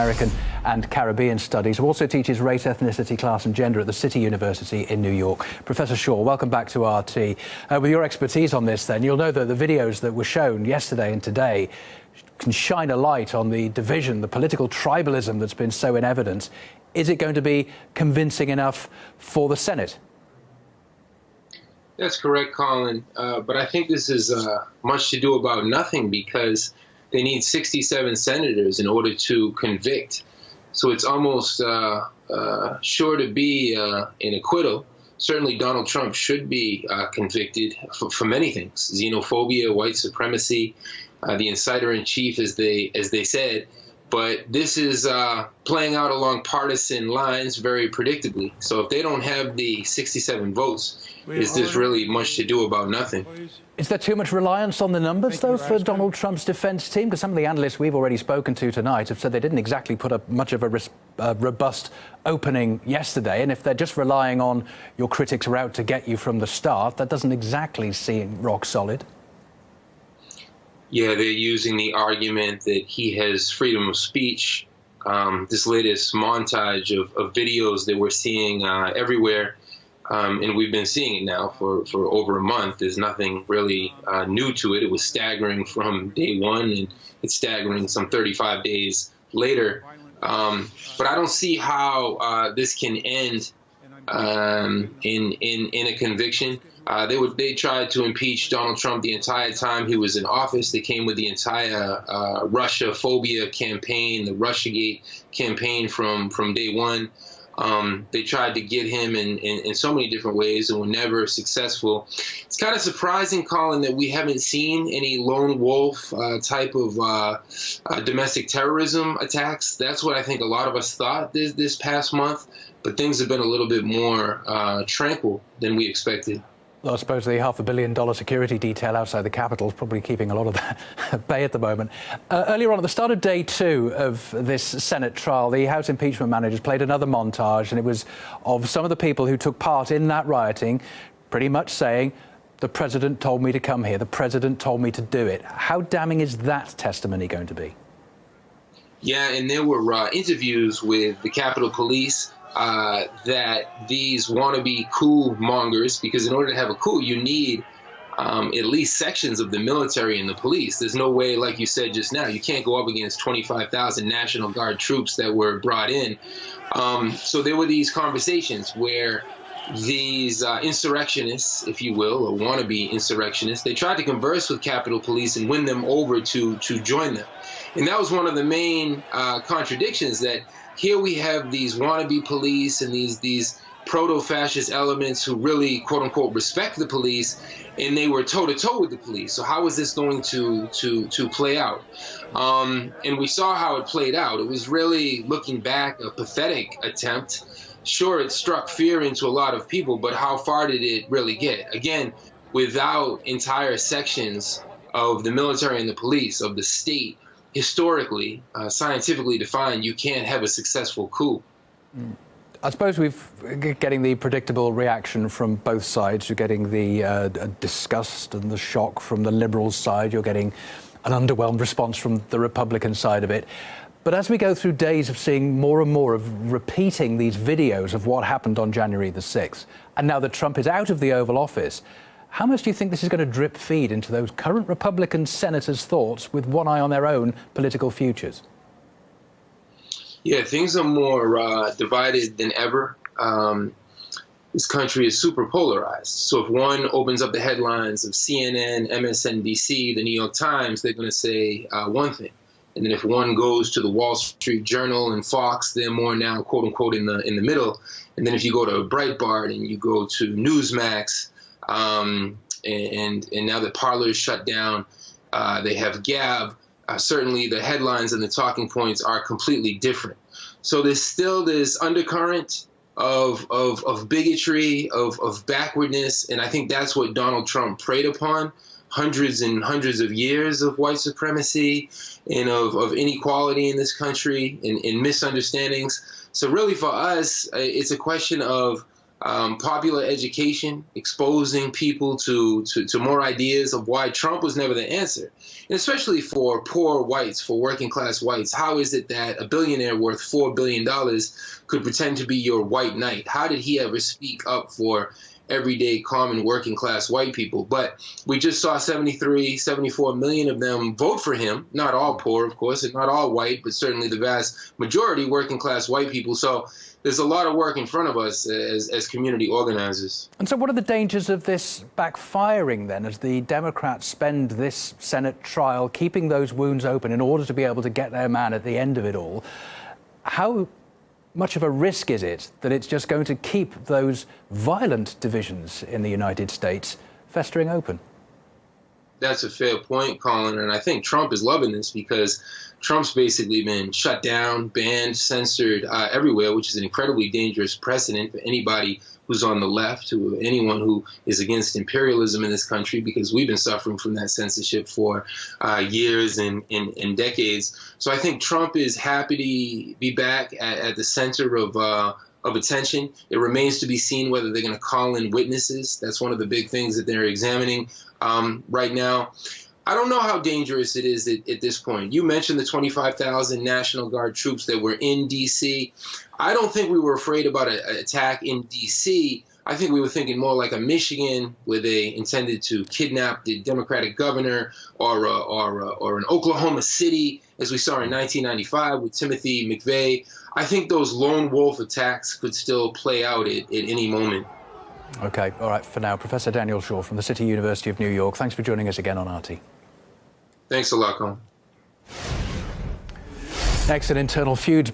American and Caribbean Studies, who also teaches race, ethnicity, class and gender at the City University in New York. Professor Shaw, welcome back to RT. With your expertise on this then, you'll know that the videos that were shown yesterday and today can shine a light on the division, the political tribalism that's been so in evidence. Is it going to be convincing enough for the Senate? That's correct, Colin. But I think this is much to do about nothing, because they need 67 senators in order to convict. So it's almost sure to be an acquittal. Certainly Donald Trump should be convicted for many things: xenophobia, white supremacy, the inciter-in-chief, as they said. But this is playing out along partisan lines very predictably. So if they don't have the 67 votes, is this really much to do about nothing? Is there too much reliance on the numbers, though, for Donald Trump's defense team? Because some of the analysts we've already spoken to tonight have said they didn't exactly put up much of a robust opening yesterday. And if they're just relying on your critics' route to get you from the start, that doesn't exactly seem rock solid. Yeah, they're using the argument that he has freedom of speech. This latest montage of videos that we're seeing everywhere, and we've been seeing it now for over a month. There's nothing really new to it. It was staggering from day one, and it's staggering some 35 days later. But I don't see how this can end in a conviction. They tried to impeach Donald Trump the entire time he was in office. They came with the entire Russia phobia campaign, the Russiagate campaign from day one. They tried to get him in so many different ways and were never successful. It's kind of surprising, Colin, that we haven't seen any lone wolf type of domestic terrorism attacks. That's what I think a lot of us thought this past month. But things have been a little bit more tranquil than we expected. Well, I suppose the $500 million security detail outside the Capitol is probably keeping a lot of that at bay at the moment. Earlier on, at the start of day 2 of this Senate trial, the House impeachment managers played another montage, and it was of some of the people who took part in that rioting pretty much saying, the president told me to come here, the president told me to do it. How damning is that testimony going to be? Yeah, and there were interviews with the Capitol Police that these wannabe coup mongers, because in order to have a coup, you need at least sections of the military and the police. There's no way, like you said just now, you can't go up against 25,000 National Guard troops that were brought in. So there were these conversations where these insurrectionists, if you will, or wannabe insurrectionists, they tried to converse with Capitol Police and win them over to join them. And that was one of the main contradictions, that here we have these wannabe police and these proto-fascist elements who really, quote unquote, respect the police, and they were toe-to-toe with the police. So how is this going to play out? And we saw how it played out. It was really, looking back, a pathetic attempt. Sure, it struck fear into a lot of people, but how far did it really get? Again, without entire sections of the military and the police, of the state, historically, scientifically defined, you can't have a successful coup. I suppose we're getting the predictable reaction from both sides. You're getting the disgust and the shock from the Liberals' side. You're getting an underwhelmed response from the Republican side of it. But as we go through days of seeing more and more of repeating these videos of what happened on January the 6th, and now that Trump is out of the Oval Office, how much do you think this is going to drip feed into those current Republican senators' thoughts with one eye on their own political futures? Yeah, things are more divided than ever. This country is super polarized. So if one opens up the headlines of CNN, MSNBC, the New York Times, they're going to say one thing. And then if one goes to the Wall Street Journal and Fox, they're more now, quote unquote, in the middle. And then if you go to Breitbart and you go to Newsmax, and now that Parler is shut down, they have Gab. Certainly the headlines and the talking points are completely different. So there's still this undercurrent of bigotry, of backwardness, and I think that's what Donald Trump preyed upon. Hundreds and hundreds of years of white supremacy and of inequality in this country and misunderstandings. So really for us, it's a question of popular education, exposing people to more ideas of why Trump was never the answer. And especially for poor whites, for working class whites, how is it that a billionaire worth $4 billion could pretend to be your white knight? How did he ever speak up for everyday, common, working class white people? But we just saw 74 million of them vote for him. Not all poor, of course, and not all white, but certainly the vast majority working class white people. So there's a lot of work in front of us as community organizers. And so what are the dangers of this backfiring then, as the Democrats spend this Senate trial keeping those wounds open in order to be able to get their man at the end of it all? How much of a risk is it that it's just going to keep those violent divisions in the United States festering open? That's a fair point, Colin, and I think Trump is loving this because Trump's basically been shut down, banned, censored everywhere, which is an incredibly dangerous precedent for anybody who's on the left, to anyone who is against imperialism in this country, because we've been suffering from that censorship for years and decades. So I think Trump is happy to be back at the center of attention. It remains to be seen whether they're going to call in witnesses. That's one of the big things that they're examining right now. I don't know how dangerous it is at this point. You mentioned the 25,000 National Guard troops that were in D.C. I don't think we were afraid about an attack in D.C. I think we were thinking more like a Michigan, where they intended to kidnap the Democratic governor, or an Oklahoma City, as we saw in 1995 with Timothy McVeigh. I think those lone wolf attacks could still play out at any moment. OK, all right, for now, Professor Daniel Shaw from the City University of New York, thanks for joining us again on RT. Thanks a lot, Colin. Next, an internal feuds